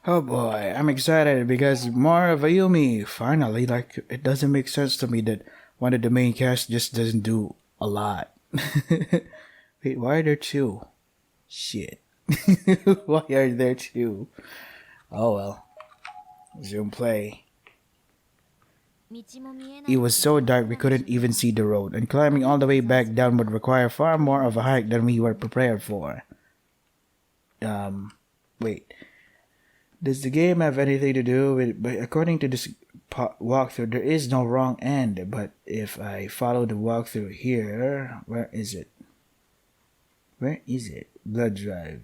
Oh boy, I'm excited because more of Ayumi. Finally, like, it doesn't make sense to me that one of the main cast just doesn't do a lot. Wait, why are there two? Shit. Why are there two? Oh well. Zoom play. It was so dark we couldn't even see the road, and climbing all the way back down would require far more of a hike than we were prepared for. Wait. Does the game have anything to do with? But according to this walkthrough, there is no wrong end. But if I follow the walkthrough here, where is it? Where is it? Blood drive.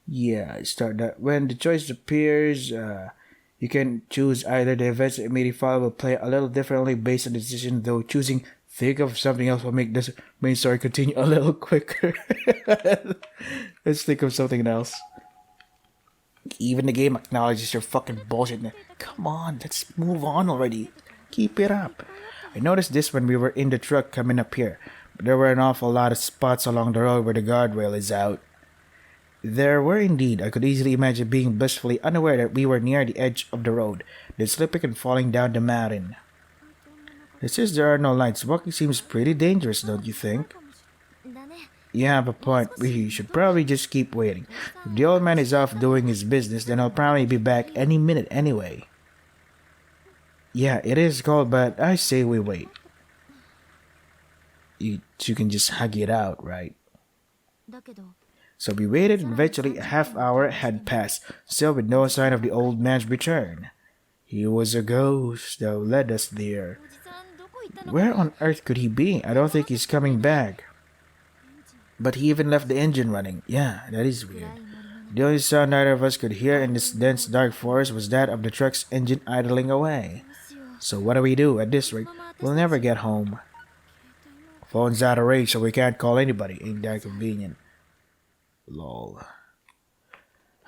Yeah, start that. When the choice appears, you can choose either the events that immediately follow will play a little differently based on the decision, though choosing think of something else will make this main story continue a little quicker. Let's think of something else. Even the game acknowledges your fucking bullshit. Come on, let's move on already. Keep it up. I noticed this when we were in the truck coming up here, but there were an awful lot of spots along the road where the guardrail is out. There were indeed. I could easily imagine being blissfully unaware that we were near the edge of the road, then slipping and falling down the mountain. Since there are no lights, walking seems pretty dangerous, don't you think? You have a point. We should probably just keep waiting. If the old man is off doing his business, then I'll probably be back any minute anyway. Yeah, it is cold, but I say we wait. You can just hug it out, right? So we waited, and eventually a half hour had passed, still with no sign of the old man's return. He was a ghost that led us there. Where on earth could he be? I don't think he's coming back. But he even left the engine running. Yeah, that is weird. The only sound neither of us could hear in this dense dark forest was that of the truck's engine idling away. So what do we do? At this rate, we'll never get home. Phone's out of range, so we can't call anybody. Ain't that convenient. Lol.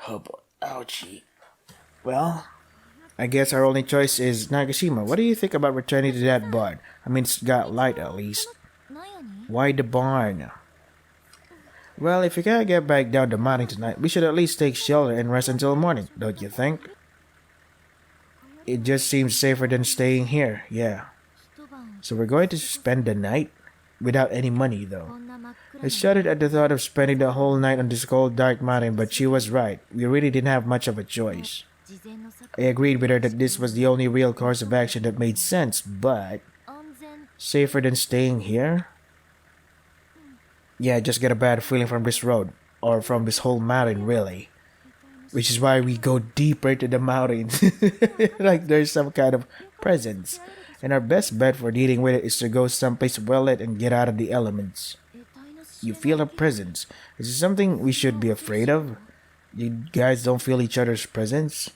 Oh boy. Ouchie. Well, I guess our only choice is Nagashima. What do you think about returning to that barn? I mean, it's got light at least. Why the barn? Well, if we can't get back down the mountain tonight, we should at least take shelter and rest until morning, don't you think? It just seems safer than staying here, yeah. So we're going to spend the night? Without any money, though. I shuddered at the thought of spending the whole night on this cold, dark mountain, but she was right. We really didn't have much of a choice. I agreed with her that this was the only real course of action that made sense, but... safer than staying here? Yeah, I just get a bad feeling from this road, or from this whole mountain, really. Which is why we go deeper into the mountains. Like there's some kind of presence. And our best bet for dealing with it is to go someplace well lit and get out of the elements. You feel a presence. Is it something we should be afraid of? You guys don't feel each other's presence?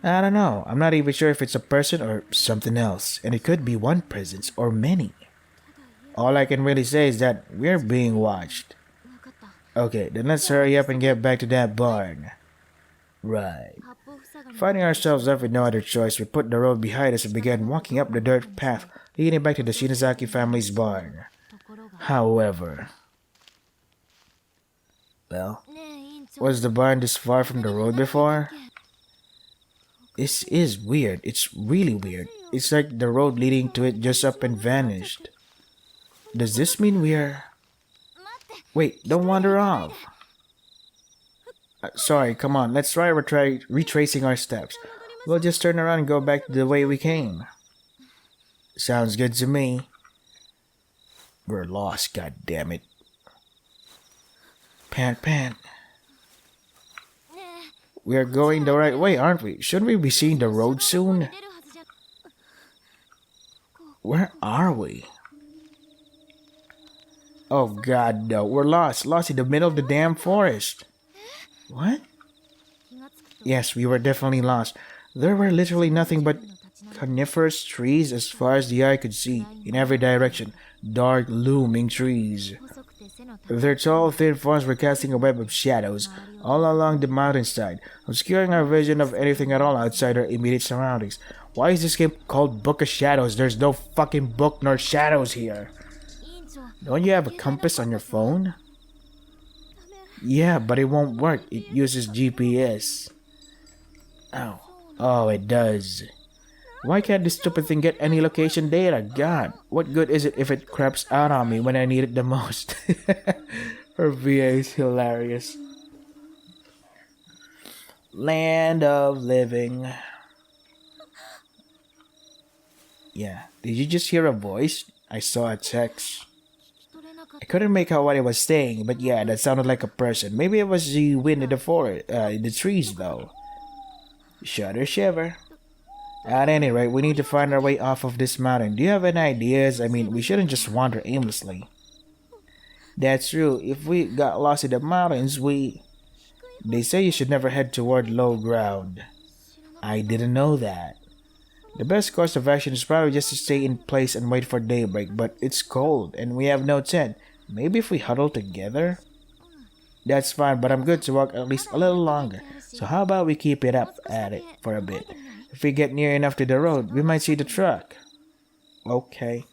I don't know. I'm not even sure if it's a person or something else. And it could be one presence or many. All I can really say is that we're being watched. Okay, then let's hurry up and get back to that barn. Right. Finding ourselves left with no other choice, we put the road behind us and began walking up the dirt path leading back to the Shinozaki family's barn. However... well, was the barn this far from the road before? This is weird. It's really weird. It's like the road leading to it just up and vanished. Does this mean we're... wait, don't wander off. Sorry, come on. Let's try retracing our steps. We'll just turn around and go back the way we came. Sounds good to me. We're lost, goddammit. Pant. We're going the right way, aren't we? Shouldn't we be seeing the road soon? Where are we? Oh god, no. We're lost. Lost in the middle of the damn forest. What? Yes, we were definitely lost. There were literally nothing but coniferous trees as far as the eye could see, in every direction. Dark, looming trees. Their tall, thin forms were casting a web of shadows all along the mountainside, obscuring our vision of anything at all outside our immediate surroundings. Why is this game called Book of Shadows? There's no fucking book nor shadows here. Don't you have a compass on your phone? Yeah, but it won't work. It uses GPS. Oh. Oh, it does. Why can't this stupid thing get any location data? God, what good is it if it craps out on me when I need it the most? Her VA is hilarious. Land of living. Yeah. Did you just hear a voice? I saw a text. I couldn't make out what it was saying, but yeah, that sounded like a person. Maybe it was the wind in the forest, in the trees, though. Shudder shiver. At any rate, we need to find our way off of this mountain. Do you have any ideas? I mean, we shouldn't just wander aimlessly. That's true. If we got lost in the mountains, They say you should never head toward low ground. I didn't know that. The best course of action is probably just to stay in place and wait for daybreak, but it's cold and we have no tent. Maybe if we huddle together? That's fine, but I'm good to walk at least a little longer. So how about we keep it up at it for a bit? If we get near enough to the road, we might see the truck. Okay.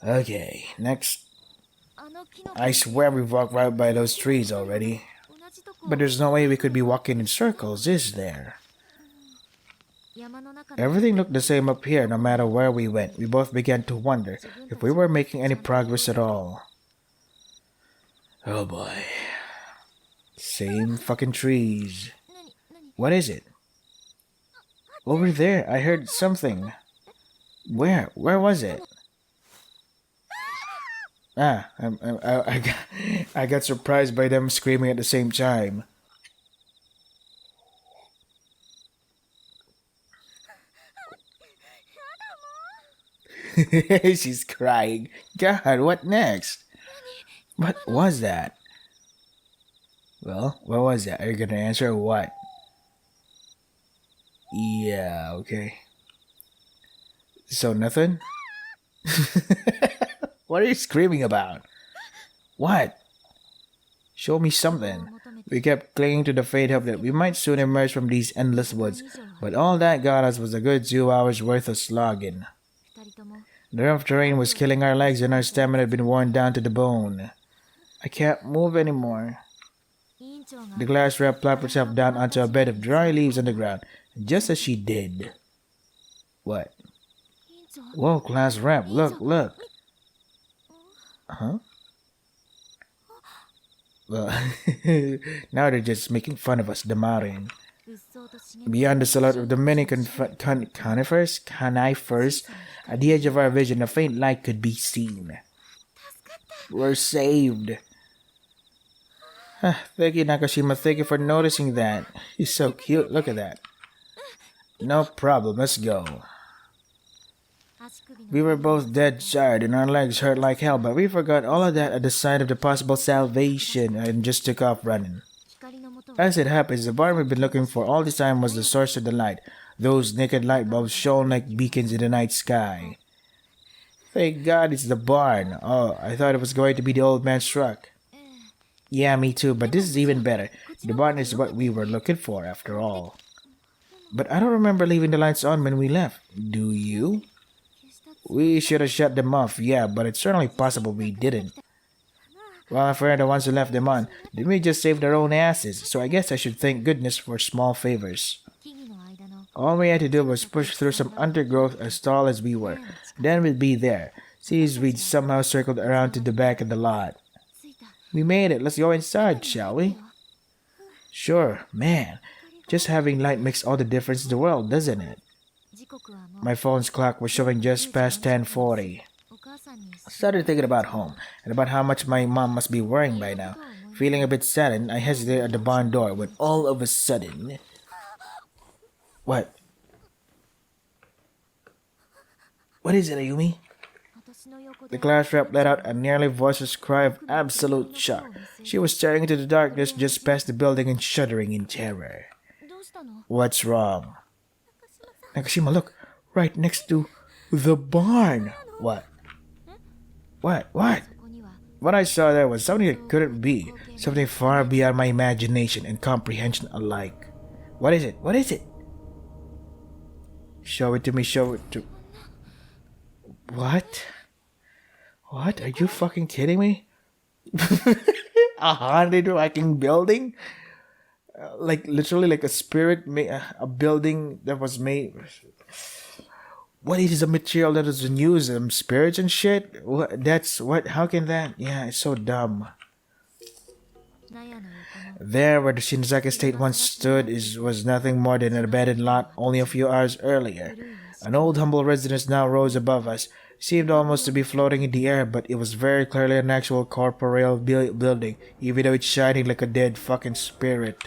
Okay, next. I swear we've walked right by those trees already. But there's no way we could be walking in circles, is there? Everything looked the same up here no matter where we went. We both began to wonder if we were making any progress at all. Oh boy. Same fucking trees. What is it? Over there, I heard something. Where? Where was it? I got surprised by them screaming at the same time. She's crying. God, what next? What was that? Well, what was that? Are you gonna answer or what? Yeah, okay. So nothing? What are you screaming about? What? Show me something. We kept clinging to the faint hope that we might soon emerge from these endless woods, but all that got us was a good 2 hours worth of slogging. The rough terrain was killing our legs and our stamina had been worn down to the bone. I can't move anymore. The glass wrap plopped herself down onto a bed of dry leaves on the ground, just as she did. What? Whoa, glass wrap, look, look. Huh? Well, now they're just making fun of us, the mountain. Beyond the silhouette of the many conifers, at the edge of our vision, a faint light could be seen. We're saved. Thank you, Nakashima. Thank you for noticing that. He's so cute. Look at that. No problem. Let's go. We were both dead tired and our legs hurt like hell, but we forgot all of that at the sight of the possible salvation and just took off running. As it happens, the barn we've been looking for all this time was the source of the light. Those naked light bulbs shone like beacons in the night sky. Thank God it's the barn. Oh, I thought it was going to be the old man's truck. Yeah, me too, but this is even better. The barn is what we were looking for, after all. But I don't remember leaving the lights on when we left. Do you? We should have shut them off, yeah, but it's certainly possible we didn't. Well, if we're the ones who left them on, then we just saved our own asses, so I guess I should thank goodness for small favors. All we had to do was push through some undergrowth as tall as we were. Then we'd be there. See as we'd somehow circled around to the back of the lot. We made it. Let's go inside, shall we? Sure, man. Just having light makes all the difference in the world, doesn't it? My phone's clock was showing just past 10:40. I started thinking about home, and about how much my mom must be worrying by now. Feeling a bit saddened, I hesitated at the barn door when all of a sudden... What? What is it, Ayumi? The glass wrap let out a nearly voiceless cry of absolute shock. She was staring into the darkness just past the building and shuddering in terror. What's wrong? Nakashima, look, right next to the barn. What? What? What I saw there was something that couldn't be. Something far beyond my imagination and comprehension alike. What is it? What is it? Show it to me, show it to... What? What? Are you fucking kidding me? A haunted fucking building? Like literally like a spirit, a building that was made. What is a material that is used? Spirits and shit. What? That's what? How can that? Yeah, it's so dumb. There, where the Shinzaki estate once stood, was nothing more than an abandoned lot only a few hours earlier. An old humble residence now rose above us. It seemed almost to be floating in the air, but it was very clearly an actual corporeal building, even though it's shining like a dead fucking spirit.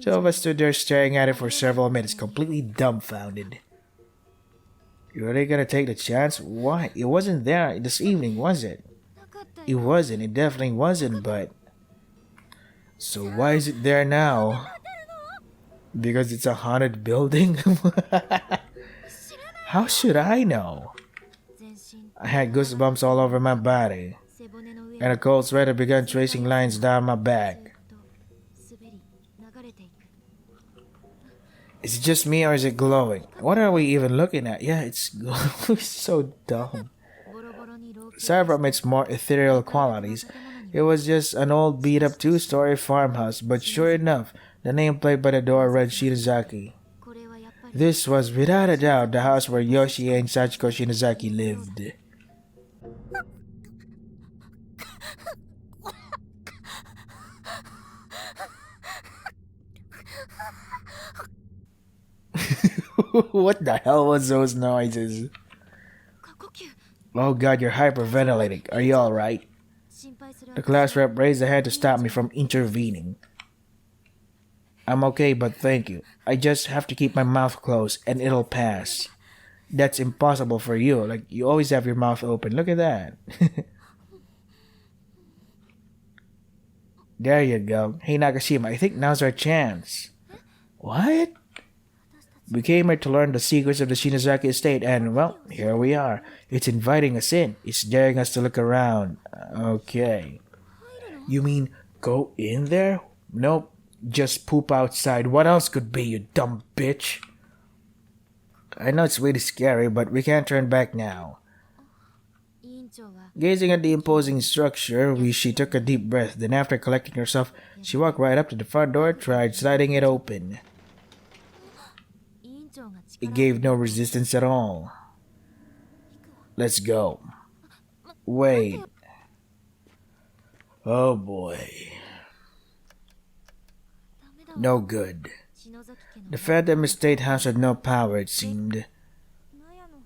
Two of us stood there staring at it for several minutes, completely dumbfounded. You really gonna take the chance? Why? It wasn't there this evening, was it? It wasn't. It definitely wasn't, but... So why is it there now? Because it's a haunted building? How should I know? I had goosebumps all over my body, and a cold sweat had begun tracing lines down my back. Is it just me or is it glowing? What are we even looking at? Yeah, it's so dumb. Sorry from its more ethereal qualities. It was just an old beat-up two-story farmhouse, but sure enough, the nameplate by the door read Shinozaki. This was without a doubt the house where Yoshi and Sachiko Shinozaki lived. What the hell was those noises? Oh god, you're hyperventilating. Are you alright? The class rep raised a hand to stop me from intervening. I'm okay, but thank you. I just have to keep my mouth closed and it'll pass. That's impossible for you. Like, you always have your mouth open. Look at that. There you go. Hey Nakashima, I think now's our chance. What? We came here to learn the secrets of the Shinozaki estate and, well, here we are. It's inviting us in. It's daring us to look around. Okay. You mean go in there? Nope. Just poop outside. What else could be, you dumb bitch? I know it's really scary, but we can't turn back now. Gazing at the imposing structure, she took a deep breath. Then after collecting herself, she walked right up to the front door, tried sliding it open. It gave no resistance at all. Let's go. Wait. Oh boy. No good. The Phantom Estate house had no power, it seemed.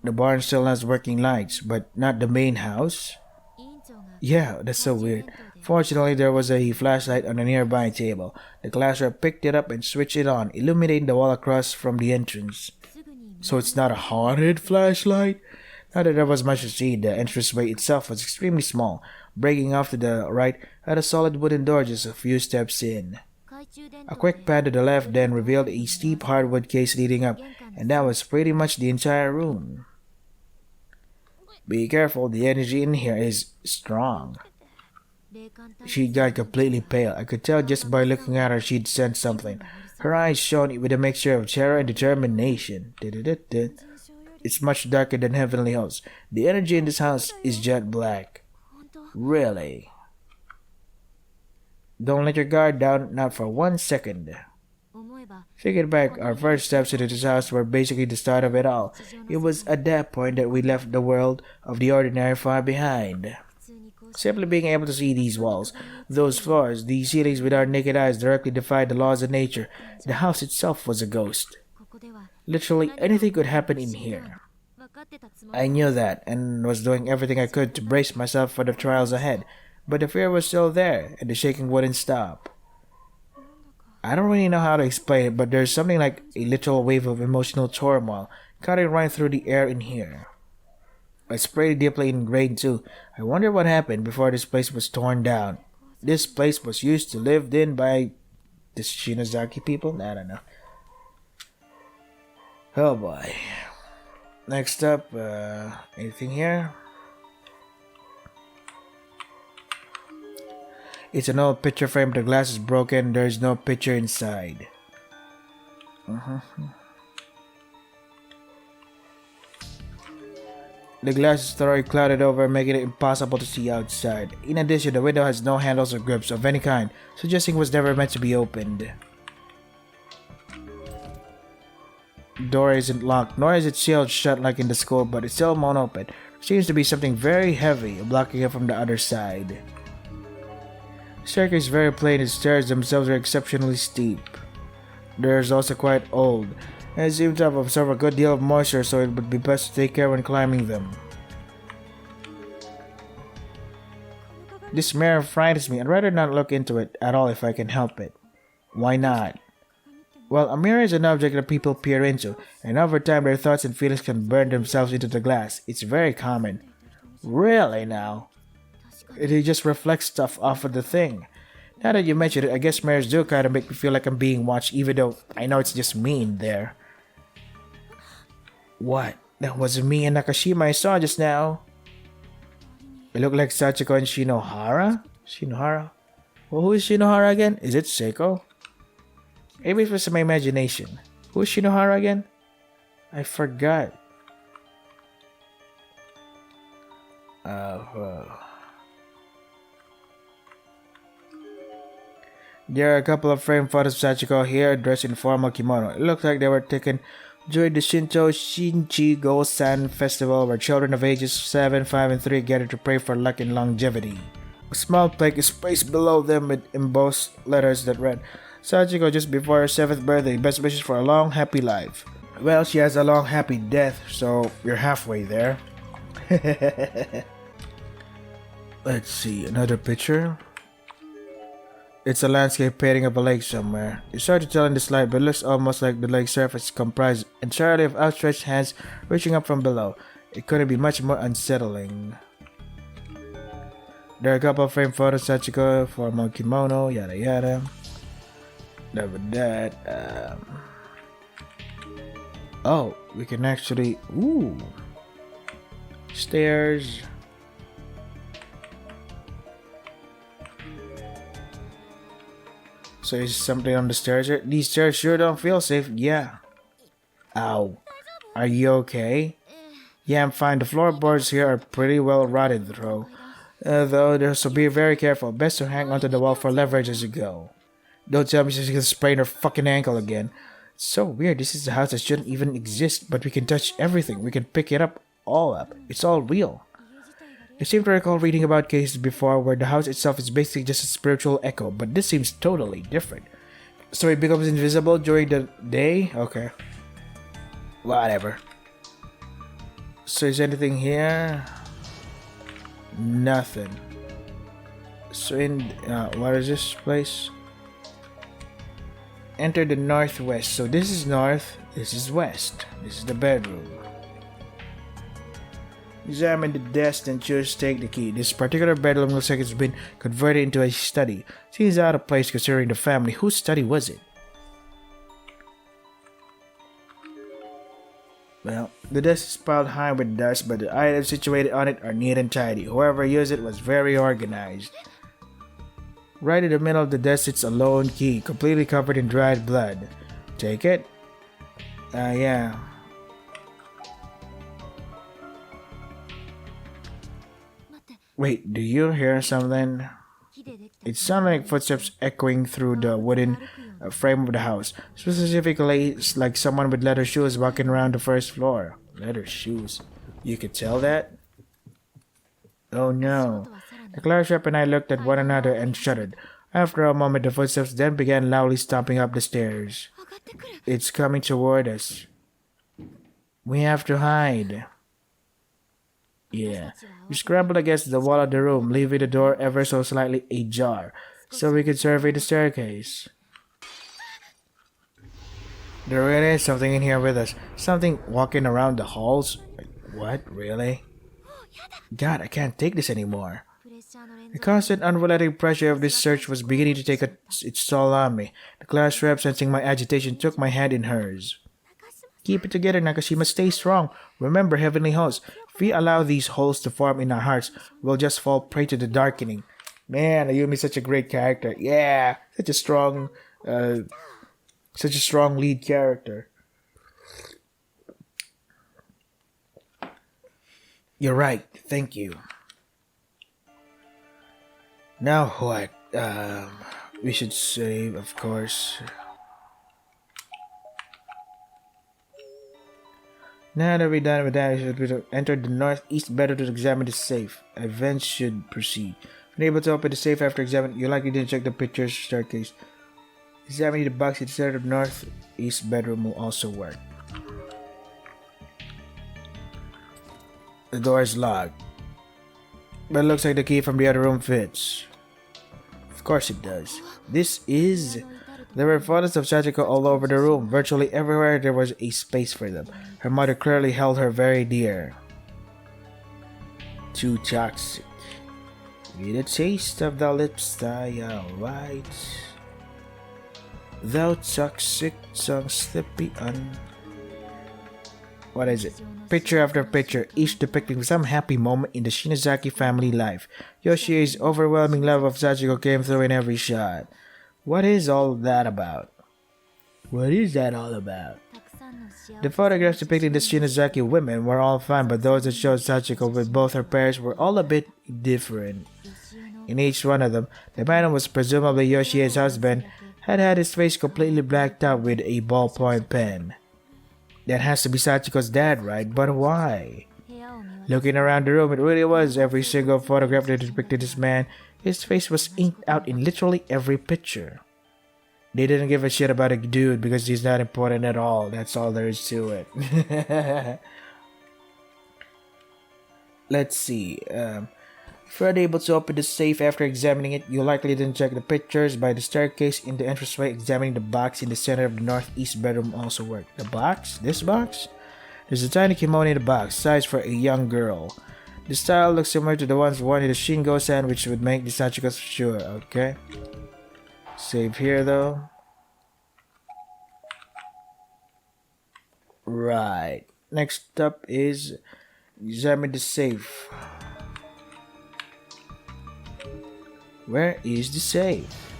The barn still has working lights, but not the main house. Yeah, that's so weird. Fortunately, there was a flashlight on a nearby table. The class rep picked it up and switched it on, illuminating the wall across from the entrance. So it's not a haunted flashlight? Not that there was much to see. The entranceway itself was extremely small. Breaking off to the right had a solid wooden door just a few steps in. A quick pan to the left then revealed a steep hardwood case leading up, and that was pretty much the entire room. Be careful, the energy in here is strong. She got completely pale. I could tell just by looking at her she'd sensed something. Her eyes shone with a mixture of terror and determination. It's much darker than Heavenly Halls. The energy in this house is jet black. Really? Don't let your guard down, not for 1 second. Thinking back, our first steps into this house were basically the start of it all. It was at that point that we left the world of the ordinary far behind. Simply being able to see these walls, those floors, these ceilings with our naked eyes directly defied the laws of nature. The house itself was a ghost. Literally anything could happen in here. I knew that and was doing everything I could to brace myself for the trials ahead, but the fear was still there and the shaking wouldn't stop. I don't really know how to explain it, but there's something like a literal wave of emotional turmoil cutting right through the air in here. It's pretty deeply ingrained too. I wonder what happened before this place was torn down. This place was used to lived in by the Shinozaki people? I don't know. Oh boy. Next up, anything here? It's an old picture frame. The glass is broken. There is no picture inside. The glass is thoroughly clouded over, making it impossible to see outside. In addition, the window has no handles or grips of any kind, suggesting it was never meant to be opened. door isn't locked, nor is it sealed shut like in the school, but it's still won't open. There seems to be something very heavy blocking it from the other side. The staircase is very plain, the stairs themselves are exceptionally steep. They're also quite old, and it seems to have absorbed a good deal of moisture, so it would be best to take care when climbing them. This mirror frightens me. I'd rather not look into it at all if I can help it. Why not? Well, a mirror is an object that people peer into, and over time their thoughts and feelings can burn themselves into the glass. It's very common. Really now? It just reflects stuff off of the thing. Now that you mention it, I guess mirrors do kind of make me feel like I'm being watched, even though I know it's just me in there. What? That wasn't me and Nakashima I saw just now. It looked like Sachiko and Shinohara? Shinohara? Well, who is Shinohara again? Is it Seiko? Maybe it was my imagination. Who is Shinohara again? I forgot. There are a couple of framed photos of Sachiko here dressed in formal kimono. It looks like they were taken during the Shinto Shinchi-go-san festival where children of ages 7, 5, and 3 gather to pray for luck and longevity. A small plaque is placed below them with embossed letters that read, Sachiko just before her 7th birthday, best wishes for a long happy life. Well, she has a long happy death, so you're halfway there. Let's see, another picture. It's a landscape painting of a lake somewhere. It's hard to tell in this light, but it looks almost like the lake's surface is comprised entirely of outstretched hands reaching up from below. It couldn't be much more unsettling. There are a couple of framed photos of Sachiko, formal kimono, yada yada. Never that. Oh, we can actually. Ooh. Stairs. So is something on the stairs here? These stairs sure don't feel safe. Yeah. Ow. Are you okay? Yeah, I'm fine. The floorboards here are pretty well rotted though. So be very careful. Best to hang onto the wall for leverage as you go. Don't tell me she's gonna sprain her fucking ankle again. It's so weird. This is a house that shouldn't even exist, but we can touch everything. We can pick it up. It's all real. I seem to recall reading about cases before where the house itself is basically just a spiritual echo, but this seems totally different. So it becomes invisible during the day? Okay. Whatever. So is anything here? Nothing. So what is this place? Enter the northwest. So this is north, this is west. This is the bedroom. Examine the desk and choose take the key. This particular bedroom looks like it's been converted into a study. Seems out of place considering the family. Whose study was it? Well, the desk is piled high with dust, but the items situated on it are neat and tidy. Whoever used it was very organized. Right in the middle of the desk sits a lone key, completely covered in dried blood. Take it? Yeah. Wait, do you hear something? It sounded like footsteps echoing through the wooden frame of the house. Specifically, it's like someone with leather shoes walking around the first floor. Leather shoes? You could tell that? Oh no. The clerk rep and I looked at one another and shuddered. After a moment, the footsteps then began loudly stomping up the stairs. It's coming toward us. We have to hide. Yeah. We scrambled against the wall of the room, leaving the door ever so slightly ajar, so we could survey the staircase. There really is something in here with us. Something walking around the halls. What? Really? God, I can't take this anymore. The constant, unrelenting pressure of this search was beginning to take its toll on me. The class rep, sensing my agitation, took my hand in hers. Keep it together, Nakashima. Stay strong. Remember, heavenly host, if we allow these holes to form in our hearts, we'll just fall prey to the darkening. Man, Ayumi is such a great character. Yeah, such a strong lead character. You're right. Thank you. Now what? We should save, of course. Now that we're done with that, we should enter the northeast bedroom to examine the safe. Events should proceed. When able to open the safe after examining, you likely didn't check the pictures staircase. Examining the box inside of the northeast bedroom will also work. The door is locked, but it looks like the key from the other room fits. Of course it does. There were photos of Sachiko all over the room. Virtually everywhere there was a space for them. Her mother clearly held her very dear. Too toxic. With a taste of the lips, die alright. Thou toxic tongue slippy on. What is it? Picture after picture, each depicting some happy moment in the Shinozaki family life. Yoshie's overwhelming love of Sachiko came through in every shot. What is all that about? What is that all about? The photographs depicting the Shinozaki women were all fine, but those that showed Sachiko with both her parents were all a bit different. In each one of them, the man who was presumably Yoshie's husband had his face completely blacked out with a ballpoint pen. That has to be Sachiko's dad, right? But why? Looking around the room, it really was. Every single photograph that depicted this man, his face was inked out in literally every picture. They didn't give a shit about a dude because he's not important at all. That's all there is to it. Let's see. If you're able to open the safe after examining it, you likely didn't check the pictures by the staircase in the entranceway. Examining the box in the center of the northeast bedroom also worked. The box? This box? There's a tiny kimono in the box, size for a young girl. The style looks similar to the ones worn in the Shingo-san, which would make the Sachiko's for sure, okay? Save here though. Right. Next up is examine the safe. Where is the safe?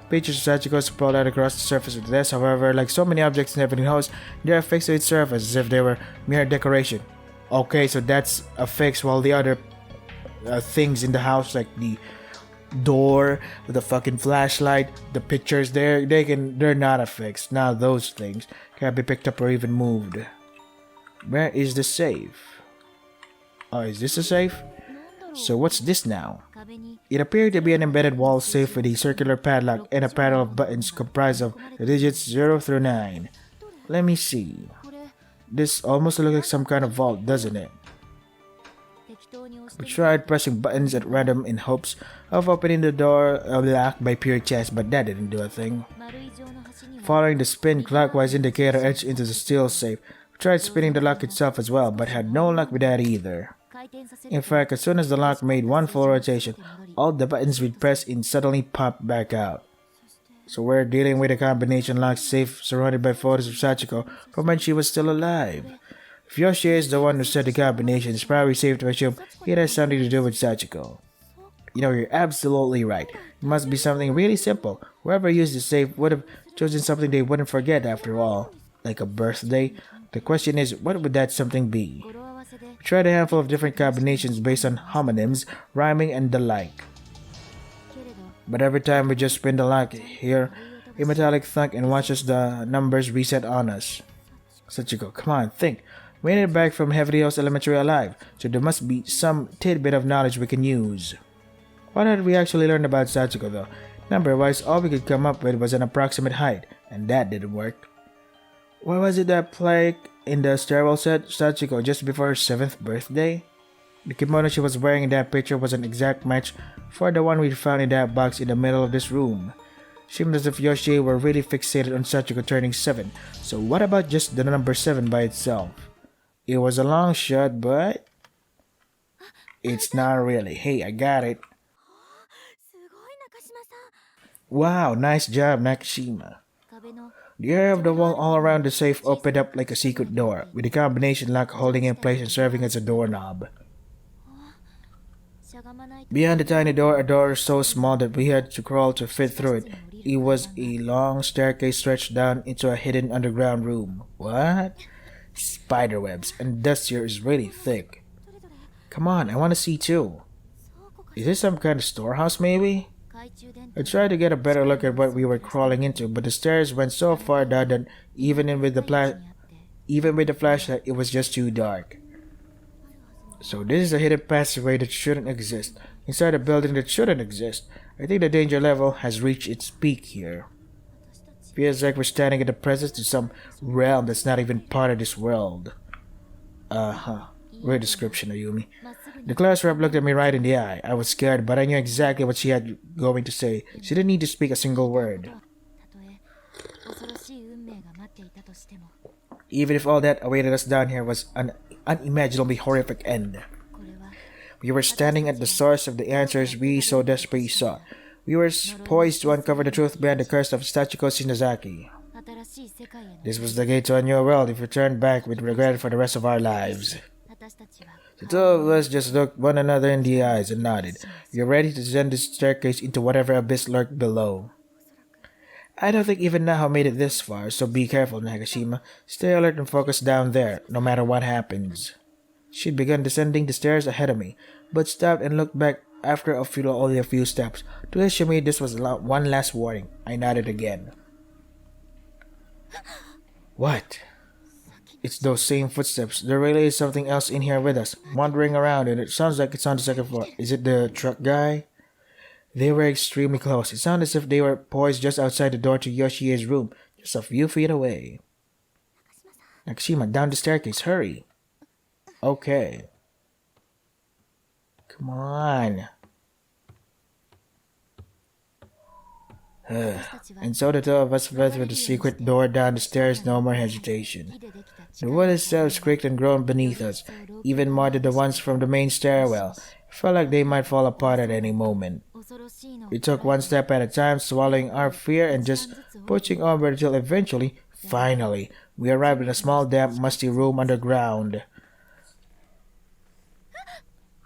Pictures of Sachiko sprawled out across the surface of the desk. However, like so many objects in every house, they are fixed to its surface as if they were mere decoration. Okay, so that's a fix, while the other things in the house, like the door with the fucking flashlight, the pictures there, they're not affixed. Now those things can't be picked up or even moved. Where is the safe? Oh, is this a safe? So what's this now? It appeared to be an embedded wall safe with a circular padlock and a panel of buttons comprised of the digits 0 through 9. Let me see. This almost looks like some kind of vault, doesn't it? We tried pressing buttons at random in hopes of opening the door locked by pure chance, but that didn't do a thing. Following the spin clockwise indicator etched into the steel safe, we tried spinning the lock itself as well, but had no luck with that either. In fact, as soon as the lock made one full rotation, all the buttons we'd pressed in suddenly popped back out. So we're dealing with a combination lock safe surrounded by photos of Sachiko from when she was still alive. If Yoshi is the one who set the combination, it's probably safe to assume it has something to do with Sachiko. You know, you're absolutely right. It must be something really simple. Whoever used the safe would have chosen something they wouldn't forget after all. Like a birthday. The question is, what would that something be? We tried a handful of different combinations based on homonyms, rhyming, and the like. But every time we just spin the lock, hear a metallic thunk and watch as the numbers reset on us. Sachiko, come on, think. We made it back from Heavenly House Elementary alive, so there must be some tidbit of knowledge we can use. What had we actually learned about Sachiko though? Number-wise, all we could come up with was an approximate height, and that didn't work. What was it that played in the stairwell said Sachiko just before her 7th birthday? The kimono she was wearing in that picture was an exact match for the one we found in that box in the middle of this room. Seemed as if Yoshi were really fixated on Sachiko turning 7, so what about just the number 7 by itself? It was a long shot, but it's not really. Hey, I got it. Wow, nice job, Nakashima. The area of the wall all around the safe opened up like a secret door, with the combination lock holding in place and serving as a doorknob. Beyond the tiny door, a door so small that we had to crawl to fit through it. It was a long staircase stretched down into a hidden underground room. What? Spiderwebs, and dust here is really thick. Come on, I want to see too. Is this some kind of storehouse maybe? I tried to get a better look at what we were crawling into, but the stairs went so far down that even in with the Even with the flashlight, it was just too dark. So this is a hidden passageway that shouldn't exist, inside a building that shouldn't exist. I think the danger level has reached its peak here. Feels like we're standing in the presence of some realm that's not even part of this world. Uh-huh. Weird description, Ayumi. The class rep looked at me right in the eye. I was scared, but I knew exactly what she had going to say. She didn't need to speak a single word. Even if all that awaited us down here was an unimaginably horrific end. We were standing at the source of the answers we so desperately sought. We were poised to uncover the truth behind the curse of Sachiko Shinozaki. This was the gate to a new world if we turned back with regret for the rest of our lives. The two of us just looked one another in the eyes and nodded. We were ready to descend this staircase into whatever abyss lurked below. I don't think even Naho made it this far, so be careful, Nagashima. Stay alert and focus down there, no matter what happens. She'd begun descending the stairs ahead of me, but stopped and looked back after only a few steps. To Ishimi, this was one last warning. I nodded again. What? It's those same footsteps. There really is something else in here with us, wandering around, and it sounds like it's on the second floor. Is it the truck guy? They were extremely close. It sounded as if they were poised just outside the door to Yoshie's room, just a few feet away. Nakashima, down the staircase, hurry. Okay. Come on. And so the two of us went through the secret door down the stairs, no more hesitation. The wood itself creaked and groaned beneath us, even more than the ones from the main stairwell. It felt like they might fall apart at any moment. We took one step at a time, swallowing our fear and just pushing onward until eventually, finally, we arrived in a small, damp, musty room underground.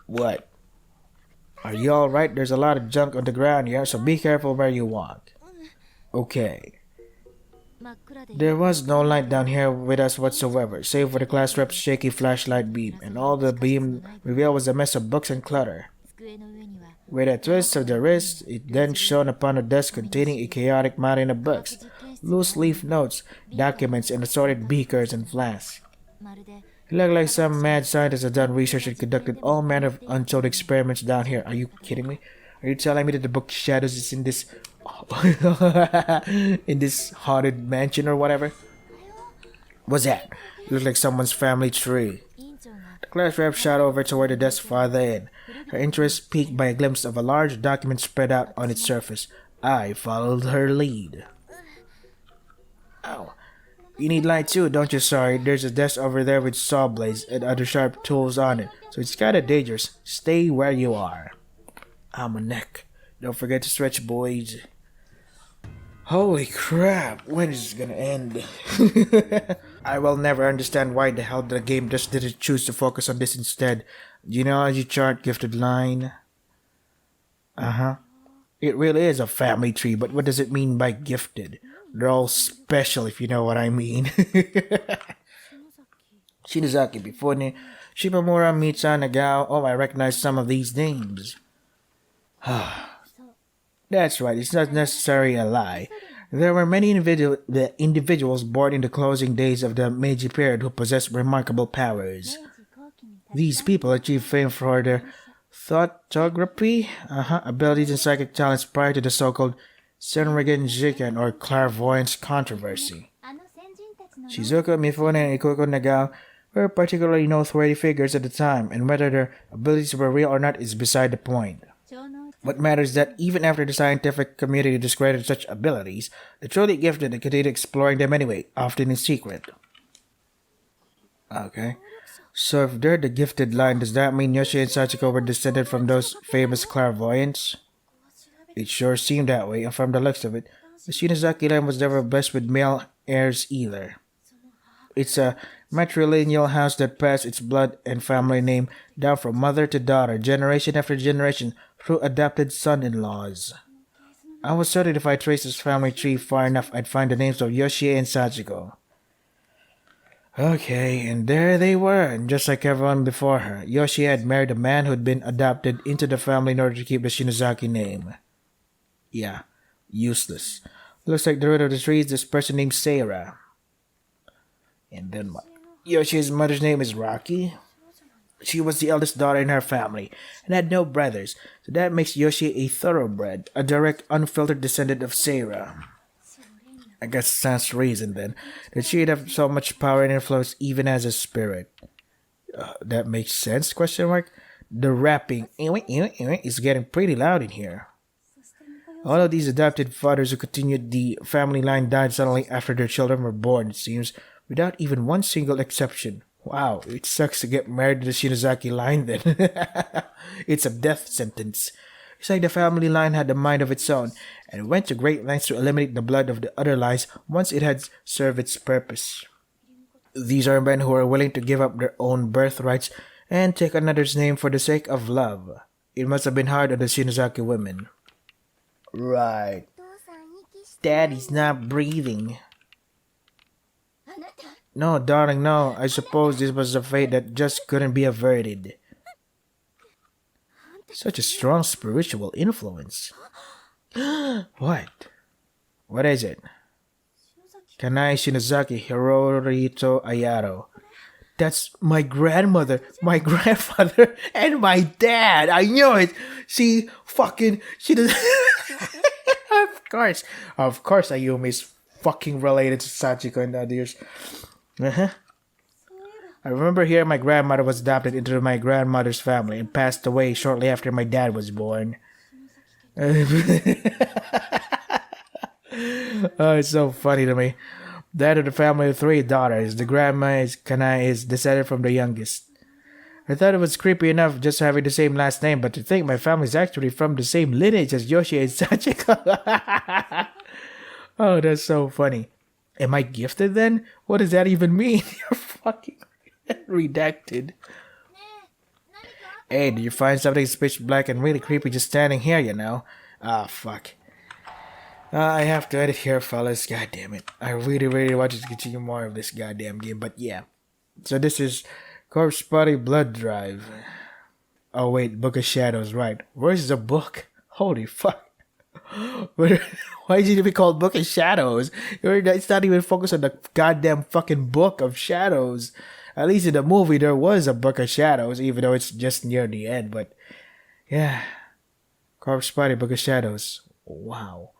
What? Are you alright? There's a lot of junk on the ground here, so be careful where you walk. Okay. There was no light down here with us whatsoever, save for the class rep's shaky flashlight beam, and all the beam revealed was a mess of books and clutter. With a twist of the wrist, it then shone upon a desk containing a chaotic mountain of books, loose leaf notes, documents, and assorted beakers and flasks. It looked like some mad scientist had done research and conducted all manner of untold experiments down here. Are you kidding me? Are you telling me that the book Shadows is in this in this haunted mansion or whatever? What's that? It looked like someone's family tree. The class rep shot over toward the desk farther in, her interest piqued by a glimpse of a large document spread out on its surface. I followed her lead. Ow. You need light too, don't you? Sorry, there's a desk over there with saw blades and other sharp tools on it, so it's kinda dangerous. Stay where you are. Ah, my neck. Don't forget to stretch, boys. Holy crap, when is this gonna end? I will never understand why the hell the game just didn't choose to focus on this instead. You know how you chart gifted line? Uh-huh. It really is a family tree, but what does it mean by gifted? They're all special, if you know what I mean. Shinozaki, Bifune, Shimamura, Mitsa, Nagao. Oh, I recognize some of these names. That's right, it's not necessarily a lie. There were many individuals born in the closing days of the Meiji period who possessed remarkable powers. These people achieved fame for their thoughtography, abilities and psychic talents prior to the so-called Senrigen Jiken or clairvoyance controversy. Shizuka, Mifune, and Ikoko Nagao were particularly noteworthy figures at the time, and whether their abilities were real or not is beside the point. What matters is that even after the scientific community discredited such abilities, the truly gifted continued exploring them anyway, often in secret. Okay. So if they're the gifted line, does that mean Yoshi and Sachiko were descended from those famous clairvoyants? It sure seemed that way, and from the looks of it, the Shinozaki line was never blessed with male heirs either. It's a matrilineal house that passed its blood and family name down from mother to daughter, generation after generation, through adopted son-in-laws. I was certain if I traced this family tree far enough, I'd find the names of Yoshie and Sachiko. Okay, and there they were, and just like everyone before her, Yoshie had married a man who'd been adopted into the family in order to keep the Shinozaki name. Yeah, useless. Looks like the root of the tree is this person named Seira. And then Yoshi's mother's name is Rocky. She was the eldest daughter in her family and had no brothers, so that makes Yoshi a thoroughbred, a direct, unfiltered descendant of Sarah. I guess that's the reason then that she'd have so much power and influence even as a spirit. That makes sense? Question mark. The rapping is getting pretty loud in here. All of these adopted fathers who continued the family line died suddenly after their children were born, it seems, without even one single exception. Wow, it sucks to get married to the Shinozaki line then. It's a death sentence. It's like the family line had a mind of its own, and went to great lengths to eliminate the blood of the other lines once it had served its purpose. These are men who are willing to give up their own birthrights and take another's name for the sake of love. It must have been hard on the Shinozaki women. Right. Daddy's not breathing. No, darling, no. I suppose this was a fate that just couldn't be averted. Such a strong spiritual influence. What? What is it? Kanai Shinozaki Hirohito Ayaro. That's my grandmother, my grandfather, and my dad. I knew it. She does. Of course, Ayumi is fucking related to Sachiko and others. Uh-huh. I remember hearing my grandmother was adopted into my grandmother's family and passed away shortly after my dad was born. Oh, it's so funny to me. The head of the family of 3 daughters. The grandma is Kanai is descended from the youngest. I thought it was creepy enough just having the same last name, but to think my family is actually from the same lineage as Yoshi and Sachiko. Oh, that's so funny. Am I gifted then? What does that even mean? You're fucking redacted. Hey, did you find something pitch black and really creepy just standing here, you know? Ah, fuck. I have to edit here, fellas. God damn it. I really want to continue more of this goddamn game, but yeah. So this is Corpse Body Blood Drive. Oh wait, Book of Shadows, right. Where's the book? Holy fuck. Why did it be called Book of Shadows? It's not even focused on the goddamn fucking Book of Shadows. At least in the movie there was a Book of Shadows, even though it's just near the end, but yeah. Corpse Body Book of Shadows. Wow.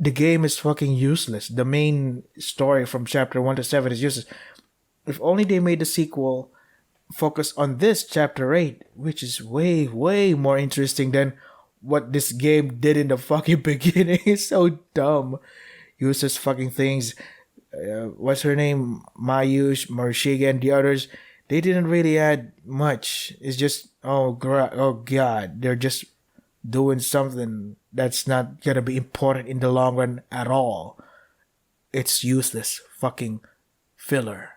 The game is fucking useless. The main story from chapter 1 to 7 is useless. If only they made the sequel focus on this chapter 8, which is way more interesting than what this game did in the fucking beginning. It's so dumb. Useless fucking things. What's her name? Mayush, Marishiga, and the others. They didn't really add much. It's just, oh god, they're just doing something that's not gonna be important in the long run at all. It's useless fucking filler.